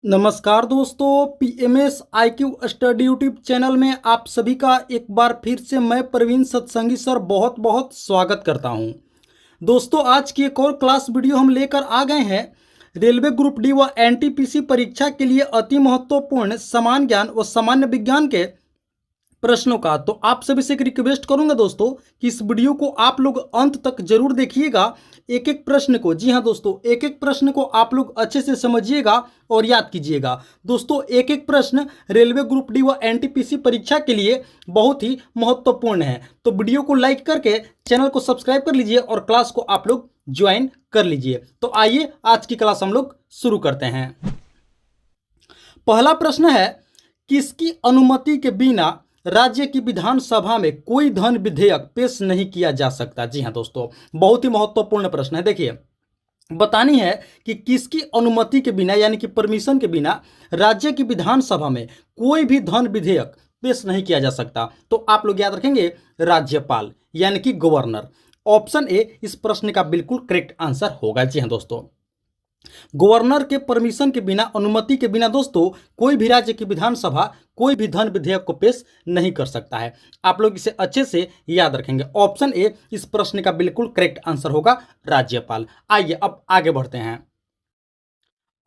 नमस्कार दोस्तों, PMS IQ study YouTube channel में आप सभी का एक बार फिर से मैं प्रवीण सत्संगी सर बहुत बहुत स्वागत करता हूं। दोस्तों, आज की एक और क्लास वीडियो हम लेकर आ गए हैं रेलवे ग्रुप डी व एनटीपीसी परीक्षा के लिए अति महत्वपूर्ण समान ज्ञान व सामान्य विज्ञान के प्रश्नों का। तो आप सभी से एक रिक्वेस्ट करूंगा दोस्तों कि इस वीडियो को आप लोग अंत तक जरूर देखिएगा, एक एक प्रश्न को। जी हां दोस्तों, एक एक प्रश्न को आप लोग अच्छे से समझिएगा और याद कीजिएगा। दोस्तों, एक एक प्रश्न रेलवे ग्रुप डी व एनटीपीसी परीक्षा के लिए बहुत ही महत्वपूर्ण है। तो वीडियो को लाइक करके चैनल को सब्सक्राइब कर लीजिए और क्लास को आप लोग ज्वाइन कर लीजिए। तो आइए आज की क्लास हम लोग शुरू करते हैं। पहला प्रश्न है, किसकी अनुमति के बिना राज्य की विधानसभा में कोई धन विधेयक पेश नहीं किया जा सकता? जी हां दोस्तों, बहुत ही महत्वपूर्ण प्रश्न है। देखिए, बतानी है कि किसकी अनुमति के बिना यानी कि परमिशन के बिना राज्य की विधानसभा में कोई भी धन विधेयक पेश नहीं किया जा सकता। तो आप लोग याद रखेंगे राज्यपाल यानी कि गवर्नर। ऑप्शन ए इस प्रश्न का बिल्कुल करेक्ट आंसर होगा। जी हां दोस्तों, गवर्नर के परमिशन के बिना, अनुमति के बिना दोस्तों कोई भी राज्य की विधानसभा कोई भी धन विधेयक को पेश नहीं कर सकता है। आप लोग इसे अच्छे से याद रखेंगे। ऑप्शन ए इस प्रश्न का बिल्कुल करेक्ट आंसर होगा राज्यपाल। आइए अब आगे बढ़ते हैं।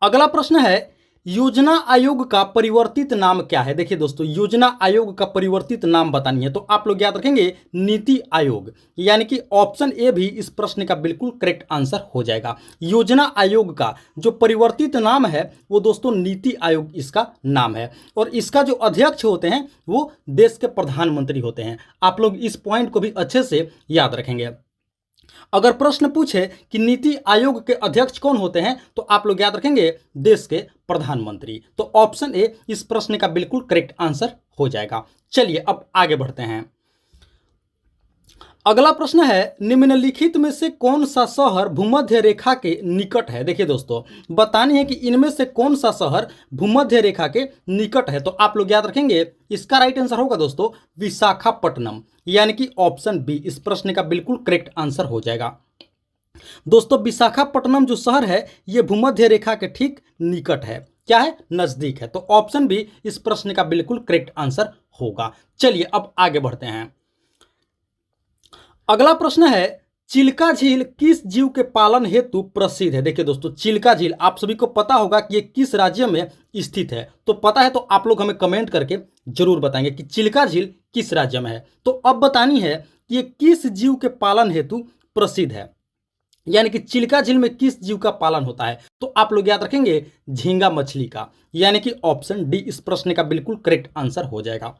अगला प्रश्न है, योजना आयोग का परिवर्तित नाम क्या है? देखिए दोस्तों, योजना आयोग का परिवर्तित नाम बतानी है तो आप लोग याद रखेंगे नीति आयोग, यानी कि ऑप्शन ए भी इस प्रश्न का बिल्कुल करेक्ट आंसर हो जाएगा। योजना आयोग का जो परिवर्तित नाम है वो दोस्तों नीति आयोग इसका नाम है, और इसका जो अध्यक्ष होते हैं वो देश के प्रधानमंत्री होते हैं। आप लोग इस पॉइंट को भी अच्छे से याद रखेंगे। अगर प्रश्न पूछे कि नीति आयोग के अध्यक्ष कौन होते हैं तो आप लोग याद रखेंगे देश के प्रधानमंत्री। तो ऑप्शन ए इस प्रश्न का बिल्कुल करेक्ट आंसर हो जाएगा। चलिए अब आगे बढ़ते हैं। अगला प्रश्न है, निम्नलिखित में से कौन सा शहर भूमध्य रेखा के निकट है? देखिए दोस्तों, बतानी है कि इनमें से कौन सा शहर भूमध्य रेखा के निकट है। तो आप लोग याद रखेंगे इसका राइट आंसर होगा दोस्तों विशाखापट्टनम, यानी कि ऑप्शन बी इस प्रश्न का बिल्कुल करेक्ट आंसर हो जाएगा। दोस्तों, विशाखापट्टनम जो शहर है ये भूमध्य रेखा के ठीक निकट है। क्या है? नजदीक है। तो ऑप्शन बी इस प्रश्न का बिल्कुल करेक्ट आंसर होगा। चलिए अब आगे बढ़ते हैं। अगला प्रश्न है, चिल्का झील किस जीव के पालन हेतु प्रसिद्ध है? देखिए दोस्तों, चिल्का झील आप सभी को पता होगा कि ये किस राज्य में स्थित है। तो पता है तो आप लोग हमें कमेंट करके जरूर बताएंगे कि चिल्का झील किस राज्य में है। तो अब बतानी है कि ये किस जीव के पालन हेतु प्रसिद्ध है, यानी कि चिल्का झील में किस जीव का पालन होता है। तो आप लोग याद रखेंगे झींगा मछली का, यानी कि ऑप्शन डी इस प्रश्न का बिल्कुल करेक्ट आंसर हो जाएगा।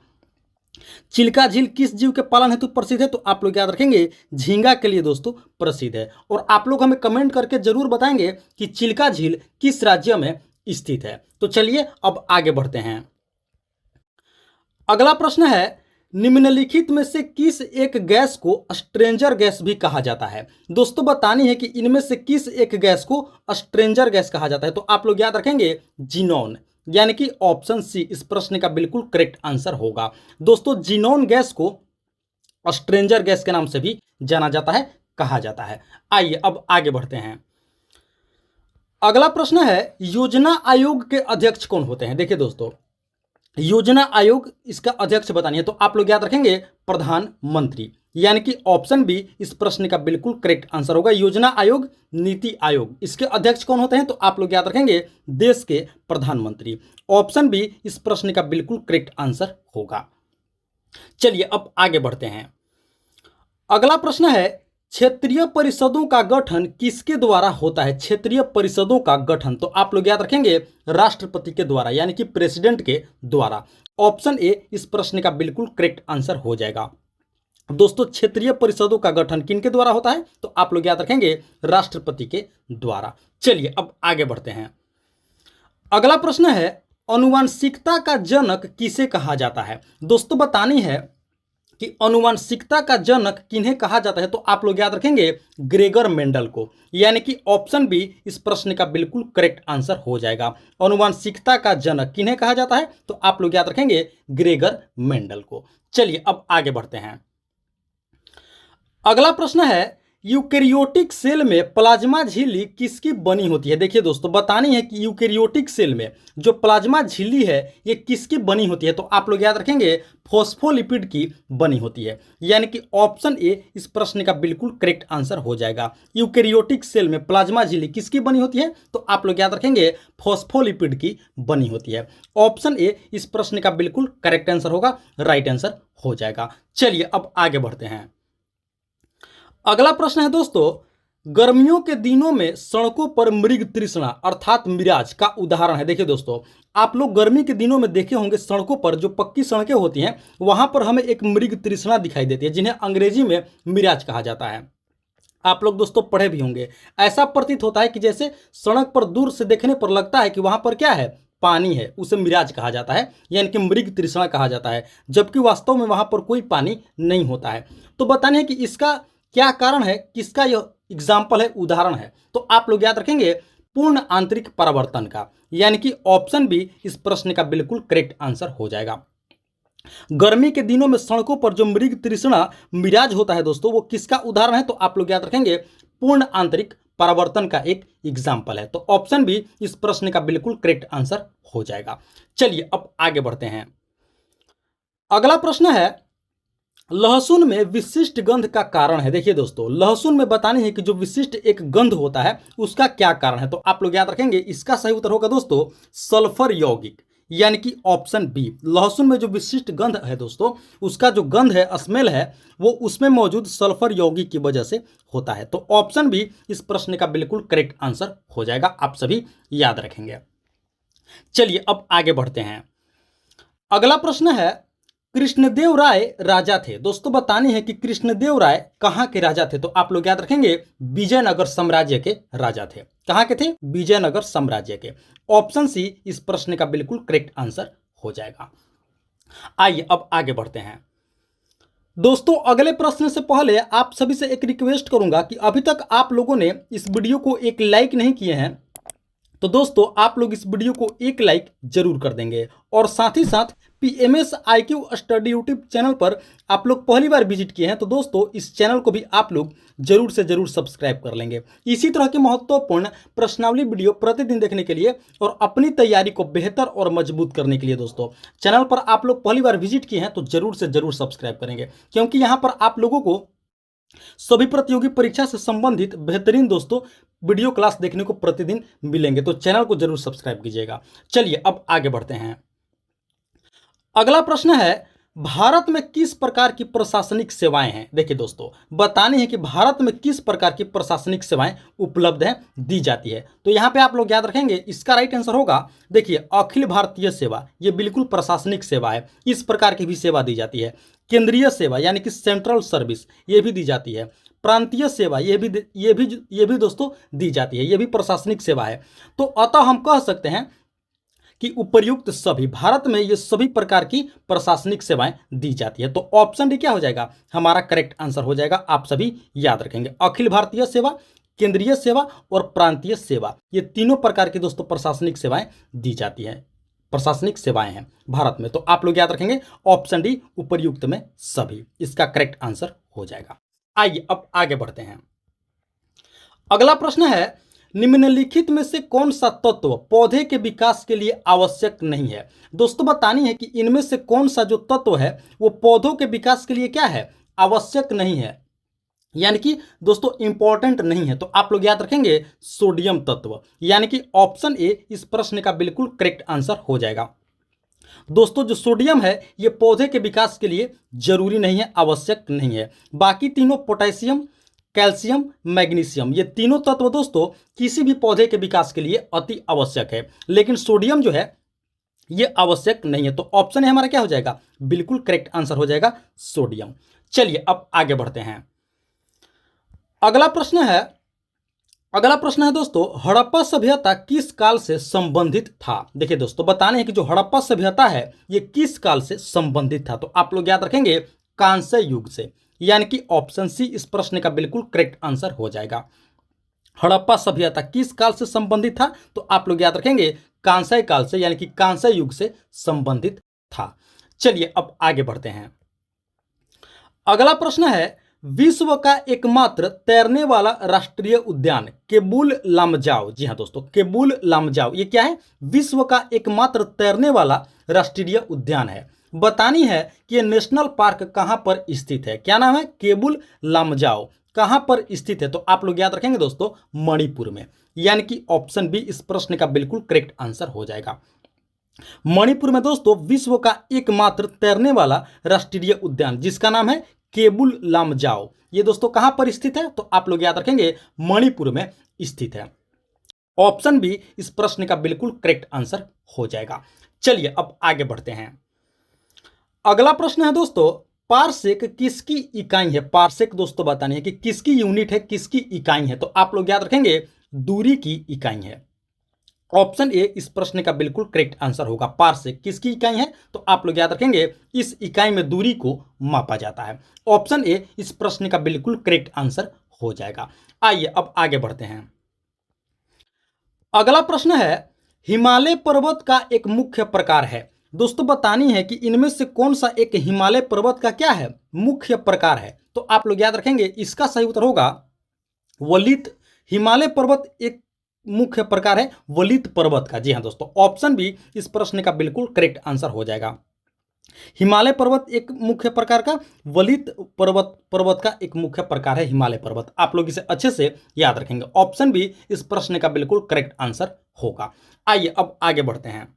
चिल्का झील किस जीव के पालन हेतु प्रसिद्ध है? तो आप लोग याद रखेंगे झींगा के लिए दोस्तों प्रसिद्ध है। और आप लोग हमें कमेंट करके जरूर बताएंगे कि चिल्का झील किस राज्य में स्थित है। तो चलिए अब आगे बढ़ते हैं। अगला प्रश्न है, निम्नलिखित में से किस एक गैस को स्ट्रेंजर गैस भी कहा जाता है? दोस्तों, बतानी है कि इनमें से किस एक गैस को स्ट्रेंजर गैस कहा जाता है। तो आप लोग याद रखेंगे जिनोन, यानी कि ऑप्शन सी इस प्रश्न का बिल्कुल करेक्ट आंसर होगा। दोस्तों, जिनोन गैस को स्ट्रेंजर गैस के नाम से भी जाना जाता है, कहा जाता है। आइए अब आगे बढ़ते हैं। अगला प्रश्न है, योजना आयोग के अध्यक्ष कौन होते हैं? देखिए दोस्तों, योजना आयोग इसका अध्यक्ष बतानी है तो आप लोग याद रखेंगे प्रधानमंत्री, यानी कि ऑप्शन बी इस प्रश्न का बिल्कुल करेक्ट आंसर होगा। योजना आयोग, नीति आयोग, इसके अध्यक्ष कौन होते हैं? तो आप लोग याद रखेंगे देश के प्रधानमंत्री। ऑप्शन बी इस प्रश्न का बिल्कुल करेक्ट आंसर होगा। चलिए अब आगे बढ़ते हैं। अगला प्रश्न है, क्षेत्रीय परिषदों का गठन किसके द्वारा होता है? क्षेत्रीय परिषदों का गठन तो आप लोग याद रखेंगे राष्ट्रपति के द्वारा, यानी कि प्रेसिडेंट के द्वारा। ऑप्शन ए इस प्रश्न का बिल्कुल करेक्ट आंसर हो जाएगा। दोस्तों, क्षेत्रीय परिषदों का गठन किनके द्वारा होता है? तो आप लोग याद रखेंगे राष्ट्रपति के द्वारा। चलिए अब आगे बढ़ते हैं। अगला प्रश्न है, आनुवंशिकता का जनक किसे कहा जाता है? दोस्तों, बतानी है कि आनुवंशिकता का जनक किन्हें कहा जाता है। तो आप लोग याद रखेंगे ग्रेगर मेंडल को, यानी कि ऑप्शन बी इस प्रश्न का बिल्कुल करेक्ट आंसर हो जाएगा। आनुवंशिकता का जनक किन्हें कहा जाता है? तो आप लोग याद रखेंगे ग्रेगर मेंडल को। चलिए अब आगे बढ़ते हैं। अगला प्रश्न है, यूकेरियोटिक सेल में प्लाज्मा झिल्ली किसकी बनी होती है? देखिए दोस्तों, बतानी है कि यूकेरियोटिक सेल में जो प्लाज्मा झिल्ली है ये किसकी बनी होती है? तो आप लोग याद रखेंगे फॉस्फोलिपिड की बनी होती है, यानी कि ऑप्शन ए इस प्रश्न का बिल्कुल करेक्ट आंसर हो जाएगा। यूकेरियोटिक सेल में प्लाज्मा झिल्ली किसकी बनी होती है? तो आप लोग याद रखेंगे फॉस्फोलिपिड की बनी होती है। ऑप्शन ए इस प्रश्न का बिल्कुल करेक्ट आंसर होगा, राइट आंसर हो जाएगा। चलिए अब आगे बढ़ते हैं। अगला प्रश्न है दोस्तों, गर्मियों के दिनों में सड़कों पर मृग तृष्णा अर्थात मिराज का उदाहरण है। देखिए दोस्तों, आप लोग गर्मी के दिनों में देखे होंगे सड़कों पर जो पक्की सड़कें होती हैं वहां पर हमें एक मृग तृष्णा दिखाई देती है, जिन्हें अंग्रेजी में मिराज कहा जाता है। आप लोग दोस्तों पढ़े भी होंगे। ऐसा प्रतीत होता है कि जैसे सड़क पर दूर से देखने पर लगता है कि वहां पर क्या है, पानी है, उसे मिराज कहा जाता है, यानी कि मृग तृष्णा कहा जाता है, जबकि वास्तव में वहां पर कोई पानी नहीं होता है। तो बताने है कि इसका क्या कारण है, किसका यह एग्जाम्पल है, उदाहरण है? तो आप लोग याद रखेंगे पूर्ण आंतरिक परावर्तन का, यानी कि ऑप्शन बी इस प्रश्न का बिल्कुल करेक्ट आंसर हो जाएगा। गर्मी के दिनों में सड़कों पर जो मृग तृष्णा मिराज होता है दोस्तों, वो किसका उदाहरण है? तो आप लोग याद रखेंगे पूर्ण आंतरिक परावर्तन का एक एग्जाम्पल है। तो ऑप्शन बी इस प्रश्न का बिल्कुल करेक्ट आंसर हो जाएगा। चलिए अब आगे बढ़ते हैं। अगला प्रश्न है, लहसुन में विशिष्ट गंध का कारण है। देखिए दोस्तों, लहसुन में बतानी है कि जो विशिष्ट एक गंध होता है उसका क्या कारण है? तो आप लोग याद रखेंगे इसका सही उत्तर होगा दोस्तों सल्फर यौगिक, यानी कि ऑप्शन बी। लहसुन में जो विशिष्ट गंध है दोस्तों, उसका जो गंध है, स्मेल है, वो उसमें मौजूद सल्फर यौगिक की वजह से होता है। तो ऑप्शन बी इस प्रश्न का बिल्कुल करेक्ट आंसर हो जाएगा, आप सभी याद रखेंगे। चलिए अब आगे बढ़ते हैं। अगला प्रश्न है, कृष्णदेव राय राजा थे। दोस्तों बतानी है कि कृष्णदेव राय कहाँ के राजा थे? तो आप लोग याद रखेंगे विजयनगर साम्राज्य के राजा थे। कहाँ के थे? विजयनगर साम्राज्य के। ऑप्शन सी इस प्रश्न का बिल्कुल करेक्ट आंसर हो जाएगा। आइए अब आगे बढ़ते हैं। दोस्तों अगले प्रश्न से पहले आप सभी से एक रिक्वेस्ट करूंगा कि अभी तक आप लोगों ने इस वीडियो को एक लाइक नहीं किए हैं, तो दोस्तों आप लोग इस वीडियो को एक लाइक जरूर कर देंगे, और साथ ही साथ PMS IQ study YouTube channel पर आप लोग पहली बार विजिट किए हैं तो दोस्तों इस चैनल को भी आप लोग जरूर से जरूर सब्सक्राइब कर लेंगे। इसी तरह के महत्वपूर्ण प्रश्नावली वीडियो प्रतिदिन देखने के लिए और अपनी तैयारी को बेहतर और मजबूत करने के लिए दोस्तों चैनल पर आप लोग पहली बार विजिट किए हैं तो जरूर से जरूर सब्सक्राइब करेंगे, क्योंकि यहाँ पर आप लोगों को सभी प्रतियोगी परीक्षा से संबंधित बेहतरीन दोस्तों वीडियो क्लास देखने को प्रतिदिन मिलेंगे। तो चैनल को जरूर सब्सक्राइब कीजिएगा। चलिए अब आगे बढ़ते हैं। अगला प्रश्न है, भारत में किस प्रकार की प्रशासनिक सेवाएं हैं? देखिए दोस्तों बतानी है कि भारत में किस प्रकार की प्रशासनिक सेवाएं उपलब्ध हैं, दी जाती है। तो यहाँ पे आप लोग याद रखेंगे इसका राइट आंसर होगा, देखिए अखिल भारतीय सेवा, ये बिल्कुल प्रशासनिक सेवा है, इस प्रकार की भी सेवा दी जाती है। केंद्रीय सेवा यानी कि सेंट्रल सर्विस, ये भी दी जाती है। प्रांतीय सेवा ये भी दोस्तों दी जाती है, ये भी प्रशासनिक सेवा है। तो अतः हम कह सकते हैं कि उपर्युक्त सभी भारत में ये सभी प्रकार की प्रशासनिक सेवाएं दी जाती है। तो ऑप्शन डी क्या हो जाएगा, हमारा करेक्ट आंसर हो जाएगा, आप सभी याद रखेंगे। अखिल भारतीय सेवा, केंद्रीय सेवा और प्रांतीय सेवा, ये तीनों प्रकार की दोस्तों प्रशासनिक सेवाएं दी जाती है, प्रशासनिक सेवाएं हैं भारत में। तो आप लोग याद रखेंगे ऑप्शन डी उपर्युक्त में सभी, इसका करेक्ट आंसर हो जाएगा। आइए अब आगे बढ़ते हैं। अगला प्रश्न है, निम्नलिखित में से कौन सा तत्व पौधे के विकास के लिए आवश्यक नहीं है? दोस्तों बतानी है कि इनमें से कौन सा जो तत्व है वो पौधों के विकास के लिए क्या है, आवश्यक नहीं है, यानी कि दोस्तों इंपॉर्टेंट नहीं है। तो आप लोग याद रखेंगे सोडियम तत्व, यानी कि ऑप्शन ए इस प्रश्न का बिल्कुल करेक्ट आंसर हो जाएगा। दोस्तों जो सोडियम है ये पौधे के विकास के लिए जरूरी नहीं है, आवश्यक नहीं है। बाकी तीनों पोटेशियम, कैल्शियम, मैग्नीशियम, ये तीनों तत्व दोस्तों किसी भी पौधे के विकास के लिए अति आवश्यक है, लेकिन सोडियम जो है ये आवश्यक नहीं है। तो ऑप्शन है हमारा क्या हो जाएगा, बिल्कुल करेक्ट आंसर हो जाएगा सोडियम। चलिए अब आगे बढ़ते हैं। अगला प्रश्न है दोस्तों, हड़प्पा सभ्यता किस काल से संबंधित था? देखिए दोस्तों बताने हैं कि जो हड़प्पा सभ्यता है ये किस काल से संबंधित था? तो आप लोग याद रखेंगे कांस्य युग से, यानी कि ऑप्शन सी इस प्रश्न का बिल्कुल करेक्ट आंसर हो जाएगा। हड़प्पा सभ्यता किस काल से संबंधित था? तो आप लोग याद रखेंगे कांस्य काल से, यानी कि कांस्य युग से संबंधित था। चलिए अब आगे बढ़ते हैं। अगला प्रश्न है, विश्व का एकमात्र तैरने वाला राष्ट्रीय उद्यान केबुल लामजाओ। जी हाँ दोस्तों, केबुल लामजाओ ये क्या है? विश्व का एकमात्र तैरने वाला राष्ट्रीय उद्यान है। बतानी है कि ये नेशनल पार्क कहां पर स्थित है। क्या नाम है? केबुल लामजाओ। कहां पर स्थित है? तो आप लोग याद रखेंगे दोस्तों, मणिपुर में। यानी कि ऑप्शन बी इस प्रश्न का बिल्कुल करेक्ट आंसर हो जाएगा। मणिपुर में दोस्तों विश्व का एकमात्र तैरने वाला राष्ट्रीय उद्यान जिसका नाम है केबुल लामजाओ, ये दोस्तों कहां पर स्थित है? तो आप लोग याद रखेंगे मणिपुर में स्थित है। ऑप्शन बी इस प्रश्न का बिल्कुल करेक्ट आंसर हो जाएगा। चलिए अब आगे बढ़ते हैं। अगला प्रश्न है दोस्तों, पारसेक किसकी इकाई है? पारसेक दोस्तों बतानी है कि किसकी यूनिट है, किसकी इकाई है? तो आप लोग याद रखेंगे दूरी की इकाई है। ऑप्शन ए इस प्रश्न का बिल्कुल करेक्ट आंसर होगा। पारसेक किसकी इकाई है? तो आप लोग याद रखेंगे इस इकाई में दूरी को मापा जाता है। ऑप्शन ए इस प्रश्न का बिल्कुल करेक्ट आंसर हो जाएगा। आइए अब आगे बढ़ते हैं। अगला प्रश्न है, हिमालय पर्वत का एक मुख्य प्रकार है। दोस्तों बतानी है कि इनमें से कौन सा एक हिमालय पर्वत का क्या है? मुख्य प्रकार है। तो आप लोग याद रखेंगे इसका सही उत्तर होगा वलित। हिमालय पर्वत एक मुख्य प्रकार है वलित पर्वत का। जी हाँ दोस्तों, ऑप्शन बी इस प्रश्न का बिल्कुल करेक्ट आंसर हो जाएगा। हिमालय पर्वत एक मुख्य प्रकार का, वलित पर्वत का एक मुख्य प्रकार है हिमालय पर्वत। आप लोग इसे अच्छे से याद रखेंगे। ऑप्शन बी इस प्रश्न का बिल्कुल करेक्ट आंसर होगा। आइए अब आगे बढ़ते हैं।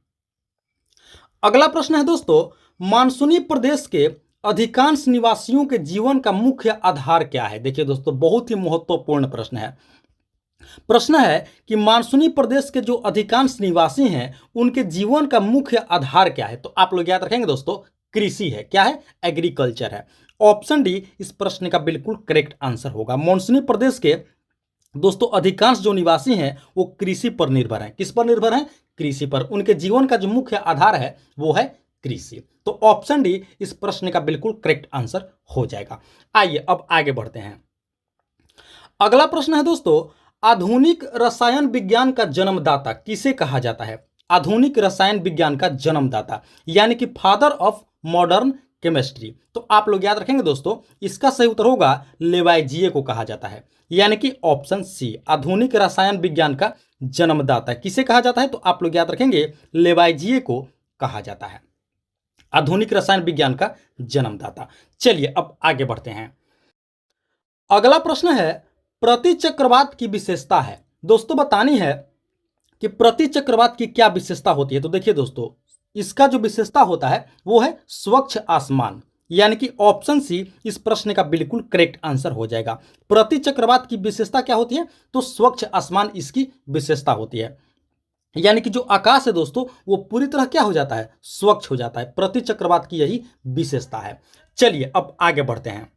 अगला प्रश्न है दोस्तों, मानसूनी प्रदेश के अधिकांश निवासियों के जीवन का मुख्य आधार क्या है? देखिए दोस्तों, बहुत ही महत्वपूर्ण प्रश्न है। प्रश्न है कि मानसूनी प्रदेश के जो अधिकांश निवासी हैं उनके जीवन का मुख्य आधार क्या है? तो आप लोग याद रखेंगे दोस्तों, कृषि है। क्या है? एग्रीकल्चर है। ऑप्शन डी इस प्रश्न का बिल्कुल करेक्ट आंसर होगा। मानसूनी प्रदेश के दोस्तों अधिकांश जो निवासी हैं वो कृषि पर निर्भर हैं। किस पर निर्भर हैं? कृषि पर। उनके जीवन का जो मुख्य आधार है वो है कृषि। तो ऑप्शन डी इस प्रश्न का बिल्कुल करेक्ट आंसर हो जाएगा। आइए अब आगे बढ़ते हैं। अगला प्रश्न है दोस्तों, आधुनिक रसायन विज्ञान का जन्मदाता किसे कहा जाता है? आधुनिक रसायन विज्ञान का जन्मदाता यानी कि फादर ऑफ मॉडर्न केमिस्ट्री। तो आप लोग याद रखेंगे दोस्तों, इसका सही उत्तर होगा लेवाइजिए को कहा जाता है। यानी कि ऑप्शन सी, आधुनिक रसायन विज्ञान का जन्मदाता किसे कहा जाता है? तो आप लोग याद रखेंगे लेवाइजिए को कहा जाता है, आधुनिक रसायन विज्ञान का जन्मदाता। चलिए अब आगे बढ़ते हैं। अगला प्रश्न है, प्रतिचक्रवात की विशेषता है। दोस्तों बतानी है कि प्रतिचक्रवात की क्या विशेषता होती है। तो देखिए दोस्तों, इसका जो विशेषता होता है वो है स्वच्छ आसमान। यानी कि ऑप्शन सी इस प्रश्न का बिल्कुल करेक्ट आंसर हो जाएगा। प्रतिचक्रवात की विशेषता क्या होती है? तो स्वच्छ आसमान इसकी विशेषता होती है। यानी कि जो आकाश है दोस्तों वो पूरी तरह क्या हो जाता है? स्वच्छ हो जाता है। प्रतिचक्रवात की यही विशेषता है। चलिए अब आगे बढ़ते हैं।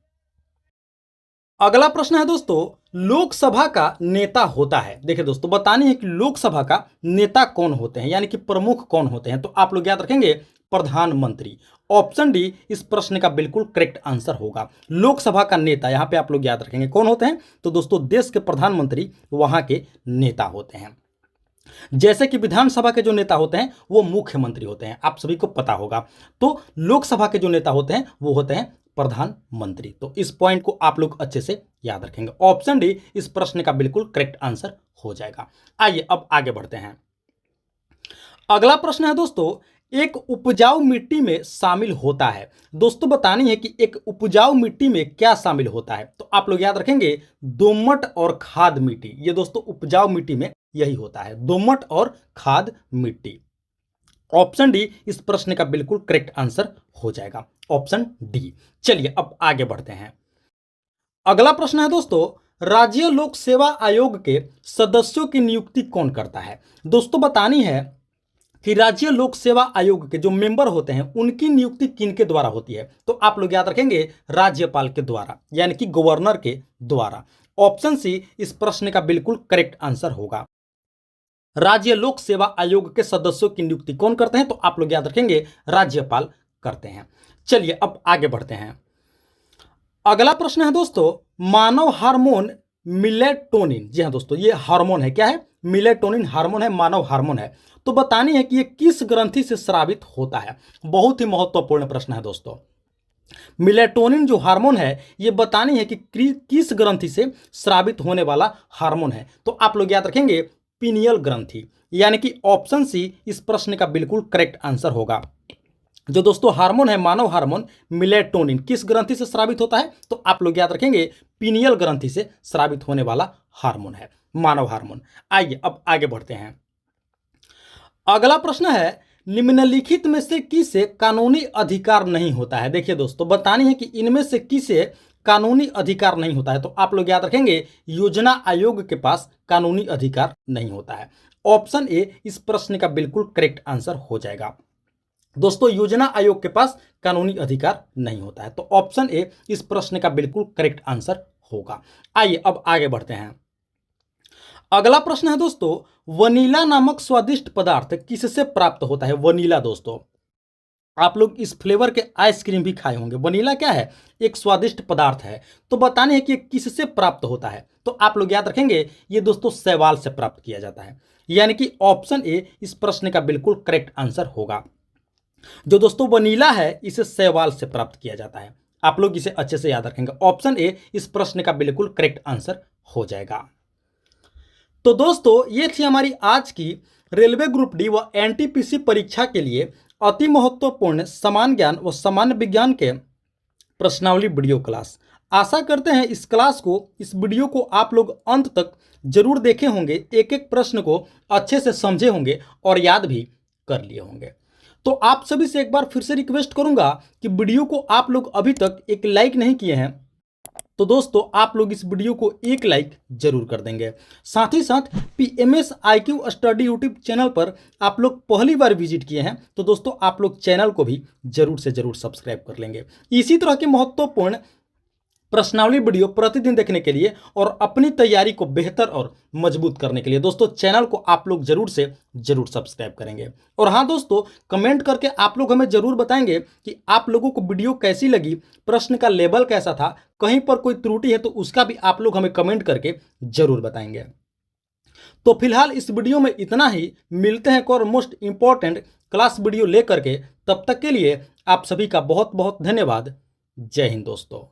अगला प्रश्न है दोस्तों, लोकसभा का नेता होता है। देखिए दोस्तों, बतानी है कि लोकसभा का नेता कौन होते हैं, यानी कि प्रमुख कौन होते हैं। तो आप लोग याद रखेंगे प्रधानमंत्री। ऑप्शन डी इस प्रश्न का बिल्कुल करेक्ट आंसर होगा। लोकसभा का नेता यहां पे आप लोग याद रखेंगे कौन होते हैं? तो दोस्तों देश के प्रधानमंत्री वहां के नेता होते हैं। जैसे कि विधानसभा के जो नेता होते हैं वो मुख्यमंत्री होते हैं, आप सभी को पता होगा। तो लोकसभा के जो नेता होते हैं वो होते हैं प्रधानमंत्री। तो इस पॉइंट को आप लोग अच्छे से याद रखेंगे। ऑप्शन डी इस प्रश्न का बिल्कुल करेक्ट आंसर हो जाएगा। आइए अब आगे बढ़ते हैं। अगला प्रश्न है दोस्तों, एक उपजाऊ मिट्टी में शामिल होता है। दोस्तों बतानी है कि एक उपजाऊ मिट्टी में क्या शामिल होता है। तो आप लोग याद रखेंगे दोमट और खाद मिट्टी। ये दोस्तों उपजाऊ मिट्टी में यही होता है, दोमट और खाद मिट्टी। ऑप्शन डी इस प्रश्न का बिल्कुल करेक्ट आंसर हो जाएगा। Option D. चलिए अब आगे बढ़ते हैं। अगला प्रश्न है दोस्तों, राज्य लोक सेवा आयोग के सदस्यों की नियुक्ति कौन करता है? दोस्तों बतानी है कि राज्य लोक सेवा आयोग के जो मेंबर होते हैं उनकी नियुक्ति किनके द्वारा होती है। तो आप लोग याद रखेंगे राज्यपाल के द्वारा, यानी कि गवर्नर के द्वारा। ऑप्शन सी इस प्रश्न का बिल्कुल करेक्ट आंसर होगा। राज्य लोक सेवा आयोग के सदस्यों की नियुक्ति कौन करते हैं? तो आप लोग याद रखेंगे राज्यपाल करते हैं। चलिए अब आगे बढ़ते हैं। अगला प्रश्न है दोस्तों, मानव हार्मोन मिलेटोनिन। जी हाँ दोस्तों, ये हार्मोन है। क्या है? मिलेटोनिन हार्मोन है, मानव हार्मोन है। तो बतानी है कि ये किस ग्रंथि से स्रावित होता है। बहुत ही महत्वपूर्ण प्रश्न है दोस्तों। मेलेटोनिन जो हार्मोन है ये बतानी है कि किस ग्रंथि से स्रावित होने वाला हार्मोन है। तो आप लोग याद रखेंगे पीनियल ग्रंथि, यानी कि ऑप्शन सी इस प्रश्न का बिल्कुल करेक्ट आंसर होगा। जो दोस्तों हार्मोन है, मानव हार्मोन मेलेटोनिन, किस ग्रंथि से स्रावित होता है? तो आप लोग याद रखेंगे पीनियल ग्रंथि से स्रावित होने वाला हार्मोन है मानव हार्मोन। आइए अब आगे बढ़ते हैं। अगला प्रश्न है, निम्नलिखित में से किसे कानूनी अधिकार नहीं होता है? देखिए दोस्तों, बतानी है कि इनमें से किसे कानूनी अधिकार नहीं होता है। तो आप लोग याद रखेंगे योजना आयोग के पास कानूनी अधिकार नहीं होता है। ऑप्शन ए इस प्रश्न का बिल्कुल करेक्ट आंसर हो जाएगा। दोस्तों योजना आयोग के पास कानूनी अधिकार नहीं होता है, तो ऑप्शन ए इस प्रश्न का बिल्कुल करेक्ट आंसर होगा। आइए अब आगे बढ़ते हैं। अगला प्रश्न है दोस्तों, वनीला नामक स्वादिष्ट पदार्थ किससे प्राप्त होता है? वनीला दोस्तों, आप लोग इस फ्लेवर के आइसक्रीम भी खाए होंगे। वनीला क्या है? एक स्वादिष्ट पदार्थ है। तो बताने है कि किससे प्राप्त होता है। तो आप लोग याद रखेंगे ये दोस्तों शैवाल से प्राप्त किया जाता है, यानी कि ऑप्शन ए इस प्रश्न का बिल्कुल करेक्ट आंसर होगा। जो दोस्तों वनीला है इसे शैवाल से प्राप्त किया जाता है। आप लोग इसे अच्छे से याद रखेंगे। ऑप्शन ए इस प्रश्न का बिल्कुल करेक्ट आंसर हो जाएगा। तो दोस्तों ये थी हमारी आज की रेलवे ग्रुप डी व एनटीपीसी परीक्षा के लिए अति महत्वपूर्ण समान ज्ञान व सामान्य विज्ञान के प्रश्नावली वीडियो क्लास। आशा करते हैं इस वीडियो को आप लोग अंत तक जरूर देखे होंगे, एक एक प्रश्न को अच्छे से समझे होंगे और याद भी कर लिए होंगे। तो आप सभी से एक बार फिर से रिक्वेस्ट करूंगा कि वीडियो को आप लोग अभी तक एक लाइक नहीं किए हैं तो दोस्तों आप लोग इस वीडियो को एक लाइक जरूर कर देंगे। साथ ही साथ PMS IQ study YouTube channel पर आप लोग पहली बार विजिट किए हैं तो दोस्तों आप लोग चैनल को भी जरूर से जरूर सब्सक्राइब कर लेंगे। इसी तरह के महत्वपूर्ण प्रश्नावली वीडियो प्रतिदिन देखने के लिए और अपनी तैयारी को बेहतर और मजबूत करने के लिए दोस्तों चैनल को आप लोग जरूर से जरूर सब्सक्राइब करेंगे। और हाँ दोस्तों, कमेंट करके आप लोग हमें जरूर बताएंगे कि आप लोगों को वीडियो कैसी लगी, प्रश्न का लेवल कैसा था, कहीं पर कोई त्रुटि है तो उसका भी आप लोग हमें कमेंट करके जरूर बताएंगे। तो फिलहाल इस वीडियो में इतना ही, मिलते हैं एक और मोस्ट इंपॉर्टेंट क्लास वीडियो लेकर के। तब तक के लिए आप सभी का बहुत बहुत धन्यवाद। जय हिंद दोस्तों।